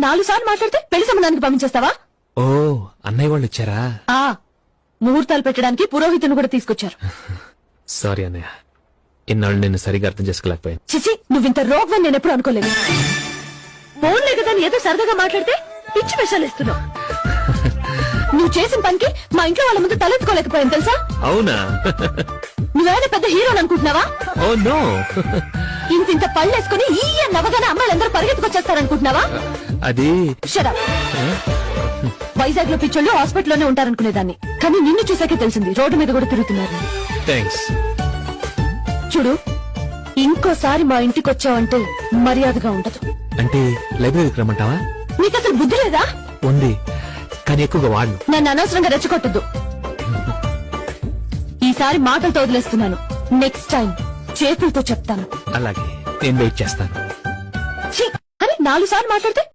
4 సార్లు మాట్లాడితే పెళ్లి సంబంధానికి పంపించేస్తావా? ఓ అన్నయ్య వాళ్ళు వచ్చారా? ఆ ముహూర్తాలు పెట్టడానికి పురోహితుని కూడా తీసుకొచ్చారు. సారీ అన్నయ్య, ఇన్నాళ్ళు నేను సరిగా అర్థం చేసుకోలేకపోయాను. చిచి, నువ్వింత రోగం నేను ఎప్పుడు అనుకోలేదు. ఫోన్ లేదని ఏదో సరదాగా మాట్లాడితే పిచ్చి విషయాలు ఇస్తున్నావు. నువ్వు చేసిన పనికి మా ఇంట్లో వాళ్ళ ముందు తలెత్తుకోలేకపోయాను తెలుసా? అవునా? నువ్వేమైనా పెద్ద హీరోని అనుకుంటున్నావా? Oh no. ఇంత పళ్ళేసుకుని ఈ నవ్వగానే అమ్మాయిలందరూ పరిగెత్తుకొచ్చేస్తారనుకుంటున్నావా? అది షట్ అప్. వైజాగ్ లో పిచ్చోళ్ళు హాస్పిటల్లోనే ఉంటారనుకునేదాన్ని, కానీ నిన్ను చూసాకే తెలిసింది రోడ్డు మీద కూడా తిరుగుతున్నారు. థ్యాంక్స్. చూడు, ఇంకోసారి మా ఇంటికి వచ్చావంటే మర్యాదగా ఉండదు. అంటే లైబ్రరీకి రమ్మంటావా? నీకు అసలు బుద్ధి లేదా? ఉంది, కానీ ఎక్కువగా వాడు. నన్ను అనవసరంగా రెచ్చగొట్టద్దు. ఈసారి మాటలతో వదిలేస్తున్నాను, నెక్స్ట్ టైం చేతులతో చెప్తాను. అలాగే, నేను వెయిట్ చేస్తాను. ఛీ, అని 4 సార్లు మాట్లాడితే